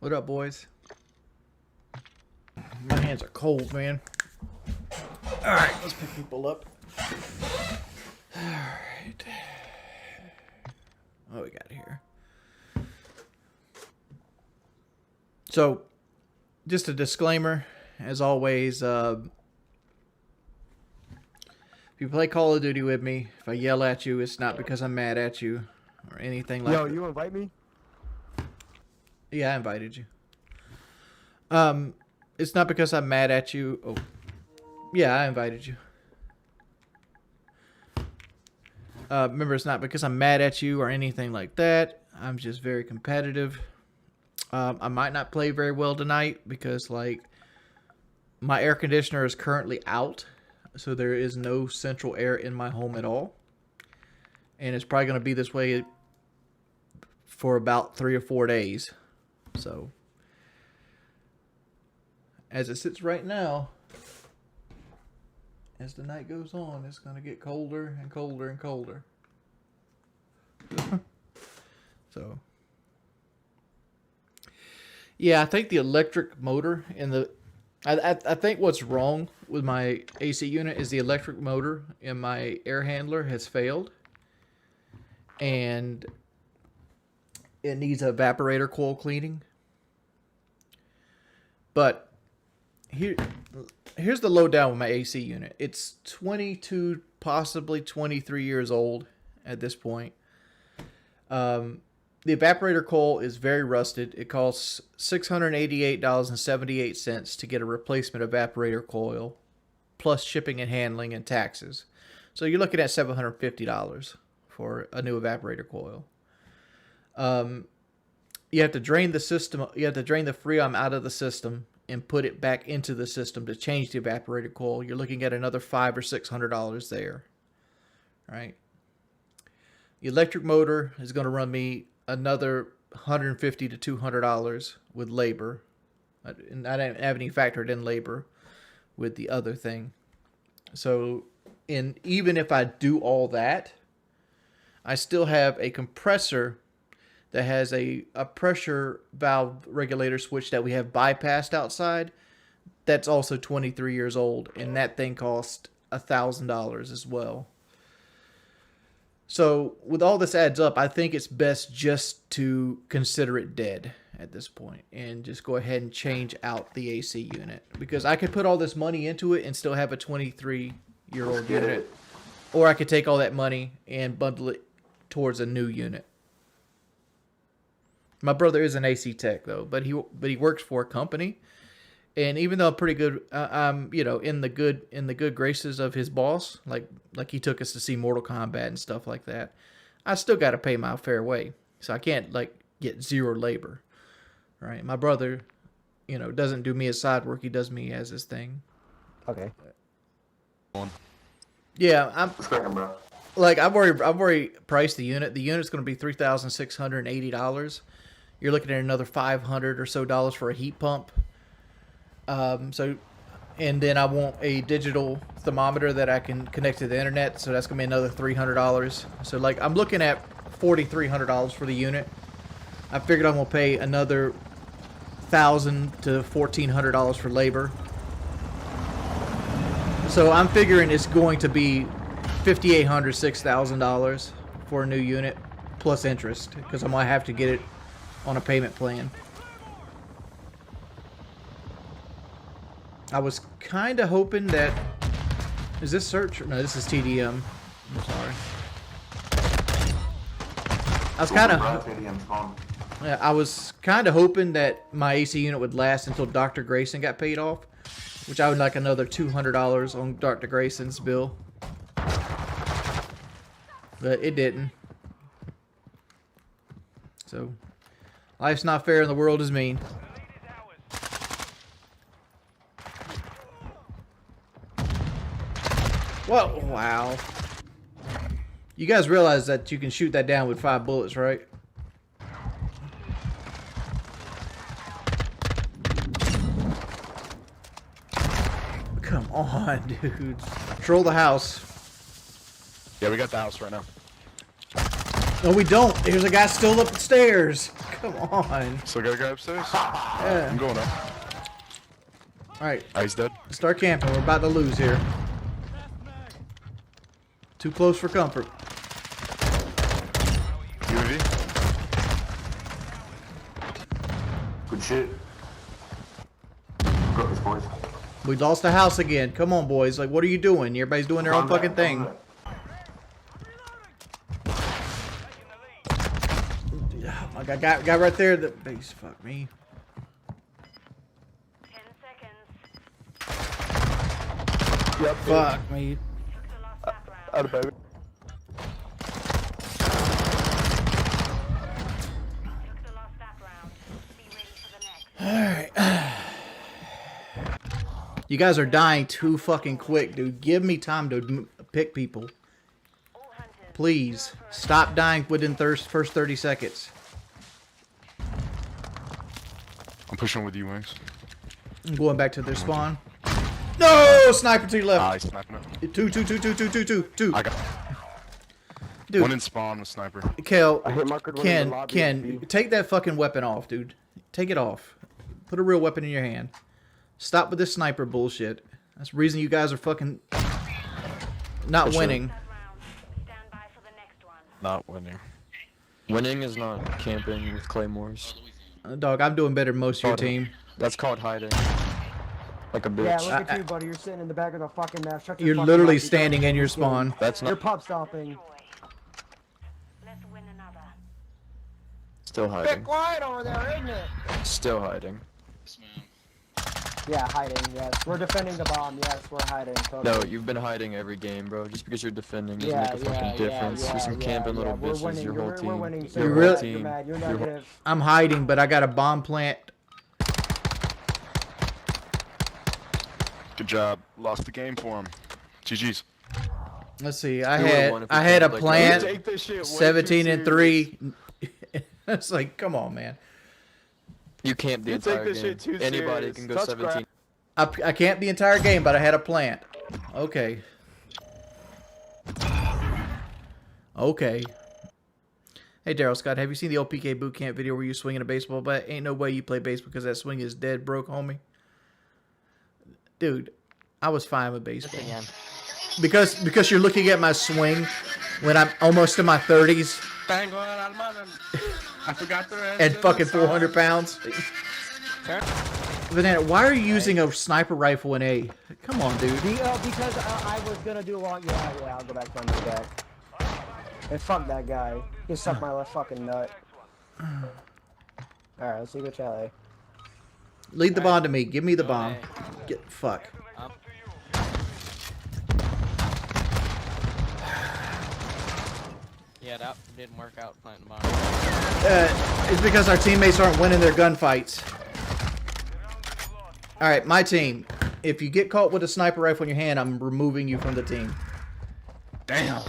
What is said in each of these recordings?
What up, boys? My hands are cold, man. Alright, let's pick people up. Alright. What we got here? So, just a disclaimer, as always, if you play Call of Duty with me, if I yell at you, it's not because I'm mad at you or anything like that. Yo, you invite me? Yeah, I invited you. It's not because I'm mad at you. Oh, yeah, I invited you. Remember, it's not because I'm mad at you or anything like that. I'm just very competitive. I might not play very well tonight because, like, my air conditioner is currently out. So there is no central air in my home at all. And it's probably going to be this way for about 3 or 4 days. So, as it sits right now, as the night goes on, it's going to get colder and colder and colder. So, yeah, I think the electric motor in the... I think what's wrong with my AC unit is the electric motor in my air handler has failed. And it needs an evaporator coil cleaning. But here's the lowdown with my AC unit. It's 22, possibly 23 years old at this point. The evaporator coil is very rusted. It costs $688.78 to get a replacement evaporator coil, plus shipping and handling and taxes. So you're looking at $750 for a new evaporator coil. You have to drain the system. You have to drain the Freon out of the system and put it back into the system to change the evaporator coil. You're looking at another $500 or $600 there. Right. The electric motor is going to run me another $150 to $200 with labor. And I didn't have any factored in labor with the other thing. So, even if I do all that, I still have a compressor that has a pressure valve regulator switch that we have bypassed outside. That's also 23 years old, and that thing cost $1,000 as well. So, with all this adds up, I think it's best just to consider it dead at this point and just go ahead and change out the AC unit. Because I could put all this money into it and still have a 23-year-old unit. Or I could take all that money and bundle it towards a new unit. My brother is an AC tech, though, but he works for a company. And even though I'm pretty good, I'm in the good graces of his boss, like he took us to see Mortal Kombat and stuff like that. I still got to pay my fair way, so I can't get zero labor, right? My brother, doesn't do me as side work; he does me as his thing. Okay. Yeah, I've already priced the unit. The unit's going to be $3,680. You're looking at another $500 or so for a heat pump. And then I want a digital thermometer that I can connect to the internet, so that's gonna be another $300. So I'm looking at $4,300 for the unit. I figured I'm gonna pay another $1,000 to $1,400 for labor. So I'm figuring it's going to be $5,800, $6,000 for a new unit plus interest, because I'm gonna have to get it on a payment plan. I was kind of hoping that... Is this search? No, this is TDM. I'm sorry. I was kind of hoping that my AC unit would last until Dr. Grayson got paid off, which I would like another $200 on Dr. Grayson's bill. But it didn't. So, life's not fair and the world is mean. Whoa, wow. You guys realize that you can shoot that down with 5 bullets, right? Come on, dude. Control the house. Yeah, we got the house right now. No, we don't. There's a guy still up the stairs. Come on. Still got a guy upstairs? Yeah. I'm going up. Alright. He's dead. Start camping. We're about to lose here. Too close for comfort. UAV? Good shit. Got this, boys. We lost the house again. Come on, boys. Like, what are you doing? Everybody's doing their own fucking thing. Oh my God, guy right there. The base. Fuck me. 10 seconds. Yep. Fuck me. Took the last lap round. Out of baby. Took the last lap round. Be ready for the next. Alright. You guys are dying too fucking quick, dude. Give me time to pick people. All hunters. Please. Stop dying within first 30 seconds. I'm pushing with you, Wings. I'm going back to their spawn. No! Sniper to your left. He's sniping it. Two. I got Dude, one in spawn with sniper. Kel, I hit marker one in the lobby. Ken, take that fucking weapon off, dude. Take it off. Put a real weapon in your hand. Stop with this sniper bullshit. That's the reason you guys are fucking not winning. That round. Stand by for the next one. Not winning. Winning is not camping with claymores. Dog, I'm doing better than most of your team. That's called hiding. Like a Yeah, bitch. look at you, buddy. You're sitting in the back of the fucking map. Shut your You're fucking literally mouth, you standing gotta in your fucking game. spawn. That's You're not pub stopping. Let's win another. still hiding. quiet over there, isn't it? Still hiding. Yeah, hiding, yes. We're defending the bomb, yes, we're hiding. Totally. No, you've been hiding every game, bro. Just because you're defending doesn't yeah, make a fucking difference. You're some camping little We're bitches. winning. Your whole We're team. winning. So Your You whole really- You're team. mad. You're Your whole- negative. I'm hiding, but I got a bomb plant. Good job. Lost the game for him. GG's. Let's see. I You would've won if we had a played like plant. that. Take this shit way 17 too and serious. 3. It's like, come on, man. You camp the You take entire this game. shit too Anybody serious. can go Touch 17. I can't the entire game, but I had a plant. Okay. Okay. Hey, Daryl Scott, have you seen the OPK boot camp video where you're swinging a baseball bat? Ain't no way you play baseball because that swing is dead broke, homie. Dude, I was fine with baseball. Because you're looking at my swing when I'm almost in my 30s I forgot the rest. and fucking 400 pounds. Banana, why are you using a sniper rifle in A? Come on, dude. Because I was gonna do a long. Yeah, I'll go back on the deck. And fuck that guy. He sucked my left fucking nut. Alright, let's see what Charlie. Lead the bomb to me. Give me the bomb. Fuck. Yeah, that didn't work out planting bomb. It's because our teammates aren't winning their gunfights. Alright, my team. If you get caught with a sniper rifle in your hand, I'm removing you from the team. Damn.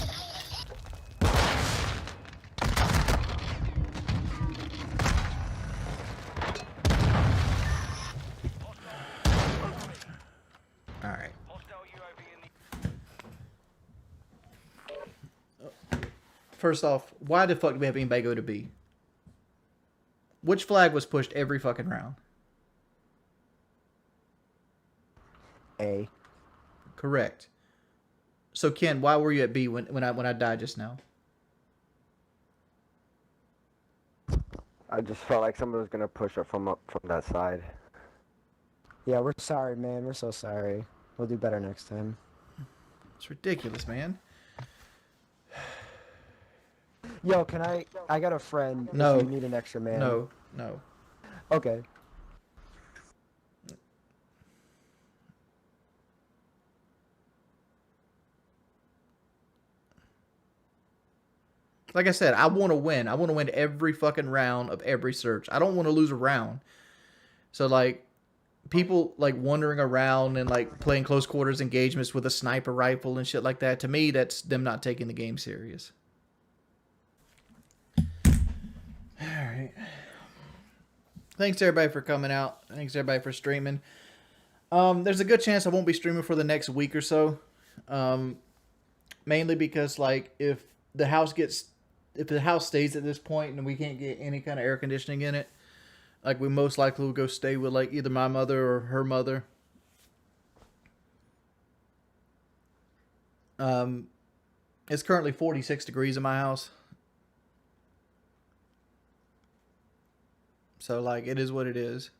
Alright. First off, why the fuck do we have anybody go to B? Which flag was pushed every fucking round? A. Correct. So Ken, why were you at B when I died just now? I just felt like someone was gonna push up from that side. Yeah, we're sorry, man. We're so sorry. We'll do better next time. It's ridiculous, man. Yo, can I got a friend. No. If you need an extra man. No. Okay. Like I said, I want to win. I want to win every fucking round of every search. I don't want to lose a round. So, like, people, like, wandering around and, like, playing close quarters engagements with a sniper rifle and shit like that, to me, that's them not taking the game serious. Alright. Thanks, everybody, for coming out. Thanks, everybody, for streaming. There's a good chance I won't be streaming for the next week or so. Mainly because, like, if the house gets if the house stays at this point and we can't get any kind of air conditioning in it, like we most likely will go stay with like either my mother or her mother. It's currently 46 degrees in my house. So like it is what it is.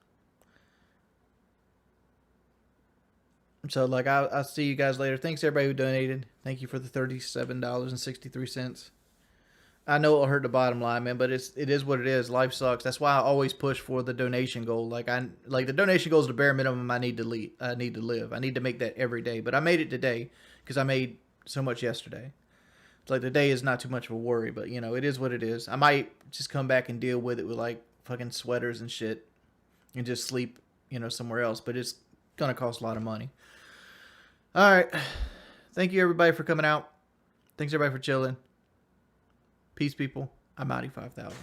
So like I'll see you guys later. Thanks everybody who donated. Thank you for the $37.63. I know it'll hurt the bottom line, man, but it is what it is. Life sucks. That's why I always push for the donation goal. Like the donation goal is the bare minimum I need to live. I need to make that every day. But I made it today because I made so much yesterday. It's like the day is not too much of a worry, but you know, it is what it is. I might just come back and deal with it with like fucking sweaters and shit and just sleep, you know, somewhere else, but it's gonna cost a lot of money. All right. Thank you everybody for coming out. Thanks everybody for chilling. Peace, people. I'm Outie 5000.